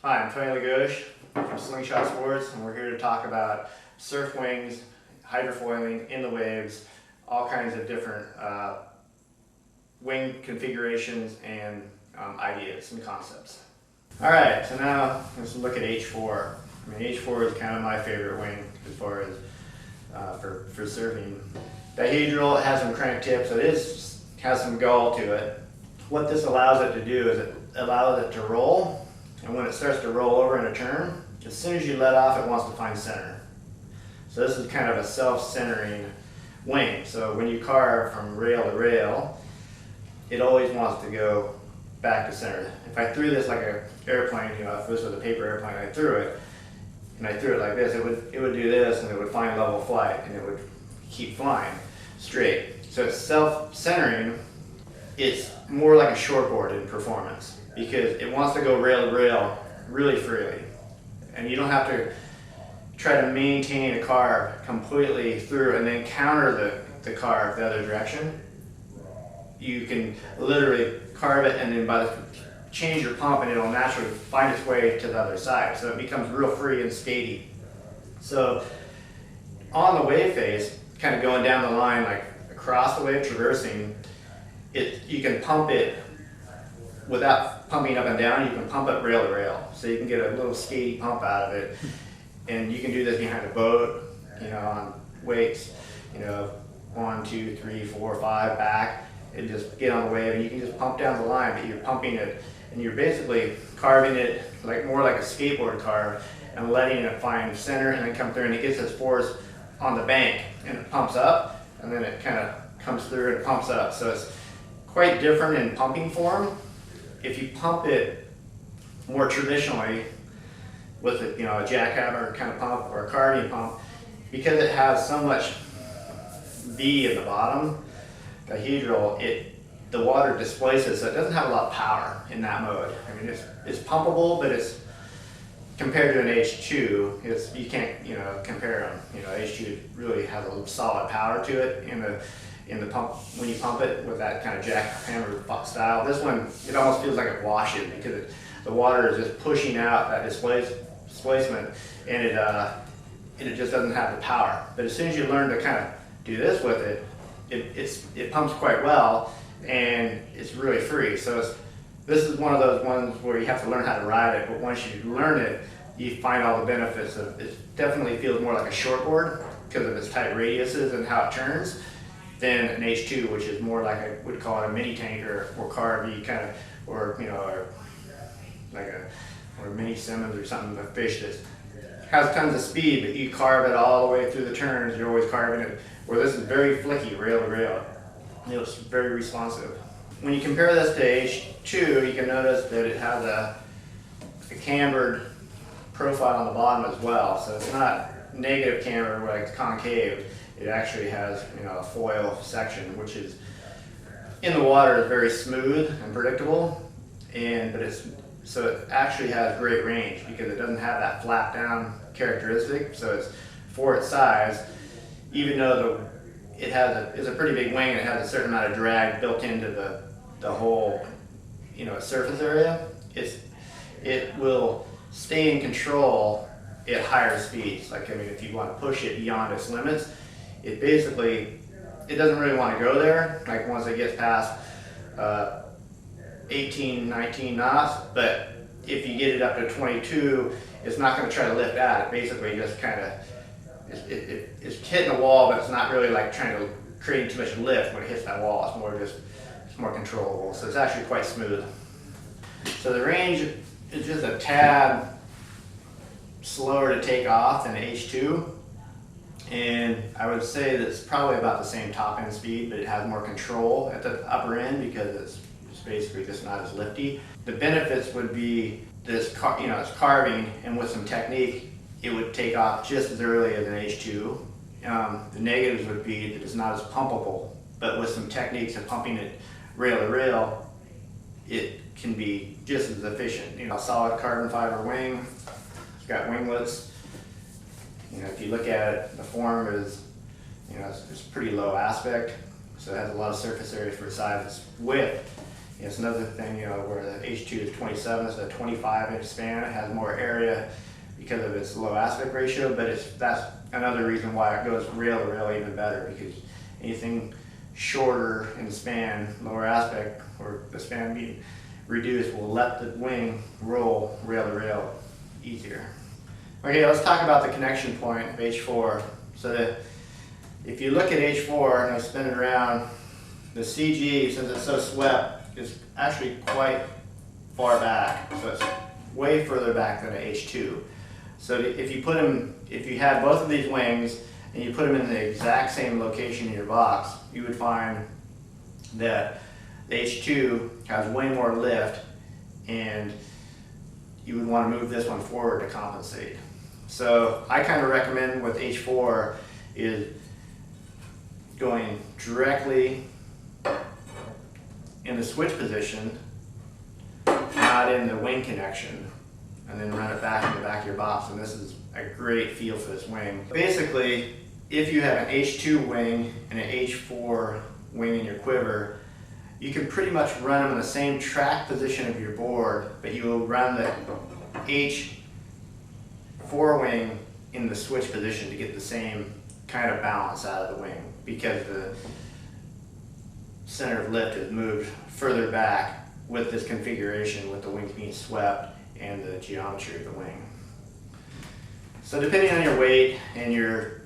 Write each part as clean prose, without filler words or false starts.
Hi, I'm Tony Logosz from Slingshot H4, and we're here to talk about surf wings, hydrofoiling in the waves, all kinds of different wing configurations and ideas and concepts. Alright, so now let's look at H4. I mean, H4 is kind of my favorite wing as far as for surfing. Dihedral, it has some crank tips, so has some gull to it. What this allows it to do is it allows it to roll. And when it starts to roll over in a turn, as soon as you let off, it wants to find center. So this is kind of a self-centering wing. So when you carve from rail to rail, it always wants to go back to center. If I threw this like an airplane, if this was a paper airplane, I threw it, and I threw it like this, it would do this, and it would find level flight, and it would keep flying straight. So it's self-centering. It's more like a shortboard in performance, because it wants to go rail to rail really freely. And you don't have to try to maintain a carve completely through and then counter the carve the other direction. You can literally carve it, and then change your pump, and it'll naturally find its way to the other side. So it becomes real free and skatey. So on the wave face, kind of going down the line, like across the wave, traversing, you can pump it without pumping up and down. You can pump it rail to rail, so you can get a little skatey pump out of it. And you can do this behind a boat, on weights, 1, 2, 3, 4, 5 back, and just get on the wave, and you can just pump down the line. But you're pumping it, and you're basically carving it more like a skateboard carve, and letting it find center and then come through, and it gets its force on the bank, and it pumps up, and then it kind of comes through and pumps up. So it's quite different in pumping form. If you pump it more traditionally with a jackhammer kind of pump or a carving pump, because it has so much V at the bottom, dihedral, the water displaces, so it doesn't have a lot of power in that mode. I mean, it's pumpable, but it's compared to an H2, you can't compare them. H2 really has a solid power to it in the pump when you pump it with that kind of jackhammer style. This one, it almost feels like it washes, because the water is just pushing out that displacement, and it just doesn't have the power. But as soon as you learn to kind of do this with it, it pumps quite well, and it's really free. So this is one of those ones where you have to learn how to ride it, but once you learn it, you find all the benefits of it. Definitely feels more like a shortboard because of its tight radiuses and how it turns, than an H2, which is more like I would call it a mini tanker or carvy kind of, or or mini Simmons or something, a fish that has tons of speed, but you carve it all the way through the turns. You're always carving it. Where this is very flicky, rail to rail. It's very responsive. When you compare this to H2, you can notice that it has a cambered profile on the bottom as well. So it's not negative camber where it's concave. It actually has a foil section, which is in the water is very smooth and predictable, so it actually has great range because it doesn't have that flap down characteristic. So it's, for its size, even though it's a pretty big wing and it has a certain amount of drag built into the whole surface area, it will stay in control at higher speeds. If you want to push it beyond its limits, it doesn't really want to go there, once it gets past 18, 19 knots, but if you get it up to 22, it's not going to try to lift out. It basically just kind of, it's hitting the wall, but it's not really trying to create too much lift when it hits that wall. It's more controllable, so it's actually quite smooth. So the range is just a tad slower to take off than H2. And I would say that it's probably about the same top end speed, but it has more control at the upper end because it's basically just not as lifty. The benefits would be it's carving, and with some technique, it would take off just as early as an H2. The negatives would be that it's not as pumpable, but with some techniques of pumping it rail to rail, it can be just as efficient. Solid carbon fiber wing, it's got winglets. If you look at it, the form is, it's pretty low aspect, so it has a lot of surface area for its size. Its width, It's another thing, where the H2 is 27, it's a 25-inch span. It has more area because of its low aspect ratio, but that's another reason why it goes rail to rail even better, because anything shorter in span, lower aspect, or the span being reduced will let the wing roll rail to rail easier. Okay, let's talk about the connection point of H4. So that if you look at H4 and I spin it around, the CG, since it's so swept, is actually quite far back. So it's way further back than an H2. So if you had both of these wings and you put them in the exact same location in your box, you would find that the H2 has way more lift, and you would want to move this one forward to compensate. So I kind of recommend with H4 is going directly in the switch position, not in the wing connection, and then run it back in the back of your box, and this is a great feel for this wing. Basically, if you have an H2 wing and an H4 wing in your quiver, you can pretty much run them in the same track position of your board, but you will run the H4 wing in the switch position to get the same kind of balance out of the wing, because the center of lift is moved further back with this configuration, with the wings being swept and the geometry of the wing. So depending on your weight and your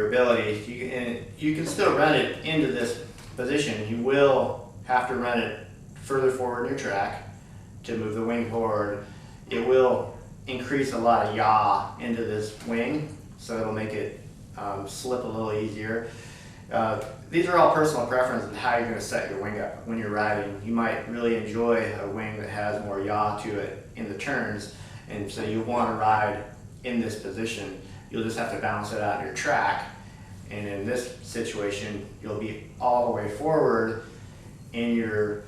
ability, you can still run it into this position. You will have to run it further forward in your track to move the wing forward. It will increase a lot of yaw into this wing, so it'll make it slip a little easier. These are all personal preference and how you're going to set your wing up when you're riding. You might really enjoy a wing that has more yaw to it in the turns, and so you want to ride in this position. You'll just have to balance it out in your track, and in this situation you'll be all the way forward in your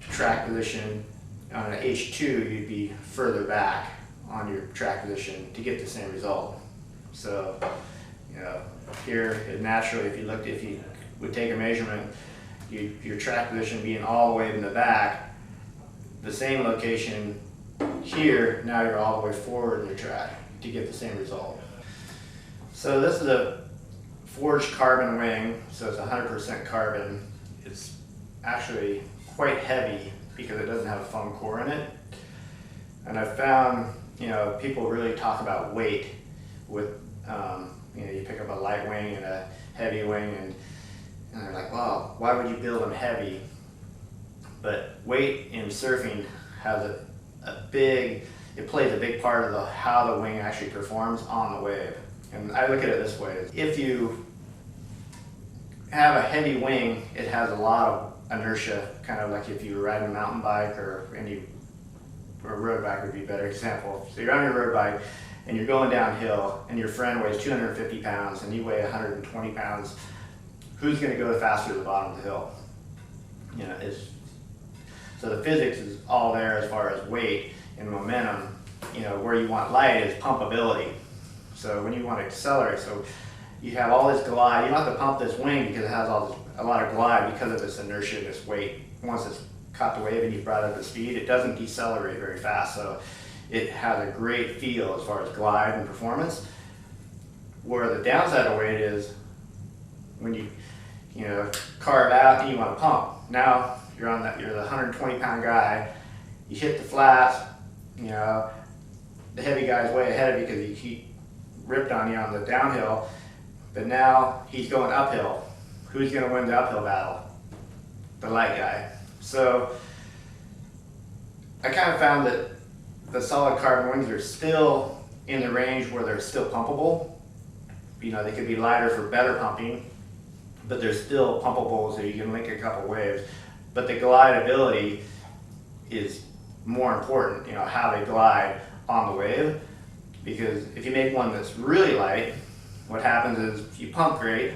track position. On an H2 you'd be further back on your track position to get the same result. So here naturally, if you would take a measurement, your track position being all the way in the back, the same location here, now you're all the way forward in your track to get the same result. So this is a forged carbon wing, so it's 100% carbon. It's actually quite heavy because it doesn't have a foam core in it. And I've found, people really talk about weight with, you pick up a light wing and a heavy wing, and they're like, well, why would you build them heavy? But weight in surfing has it plays a big part of how the wing actually performs on the wave. And I look at it this way: if you have a heavy wing, it has a lot of inertia, kind of like if you were riding a mountain bike or a road bike would be a better example. So you're on your road bike and you're going downhill, and your friend weighs 250 pounds and you weigh 120 pounds. Who's going to go faster to the bottom of the hill? So the physics is all there as far as weight and momentum. Where you want light is pumpability. So when you want to accelerate, so you have all this glide. You don't have to pump this wing because it has a lot of glide because of this inertia, this weight. Once it's caught the wave and you've brought up the speed, it doesn't decelerate very fast. So it has a great feel as far as glide and performance. Where the downside of weight is when you carve out and you want to pump. Now you're the 120 pound guy, you hit the flats, the heavy guy's way ahead of you because he ripped on you on the downhill, but now he's going uphill. Who's going to win the uphill battle? The light guy. So I kind of found that the solid carbon wings are still in the range where they're still pumpable. They could be lighter for better pumping, but they're still pumpable, so you can link a couple waves. But the glideability is more important, how they glide on the wave. Because if you make one that's really light, what happens is you pump great,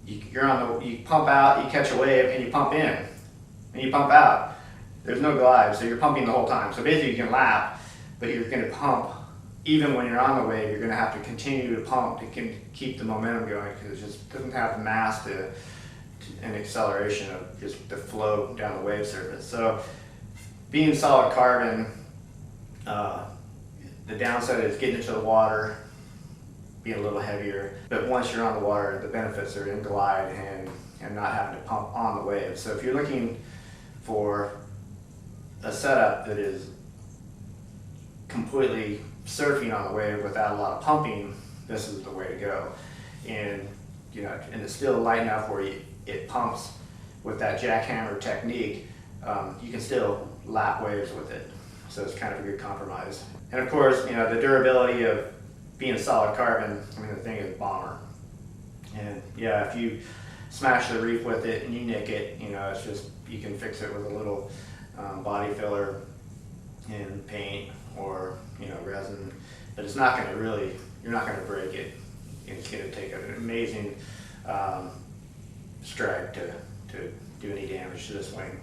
you pump out, you catch a wave, and you pump in, and you pump out. There's no glide, so you're pumping the whole time. So basically you can lap, but you're going to pump. Even when you're on the wave, you're going to have to continue to pump to keep the momentum going, because it just doesn't have the mass an acceleration of just the flow down the wave surface. So being solid carbon, the downside is getting into the water, being a little heavier, but once you're on the water, the benefits are in glide and not having to pump on the wave. So if you're looking for a setup that is completely surfing on the wave without a lot of pumping, this is the way to go. And and it's still light enough where it pumps with that jackhammer technique. You can still lap waves with it, so it's kind of a good compromise. And of course, the durability of being solid carbon, I mean, the thing is bomber. And yeah, if you smash the reef with it and you nick it, it's just, you can fix it with a little body filler and paint or resin, but it's not going to really, you're not going to break it. It's going to take an amazing strike to do any damage to this wing.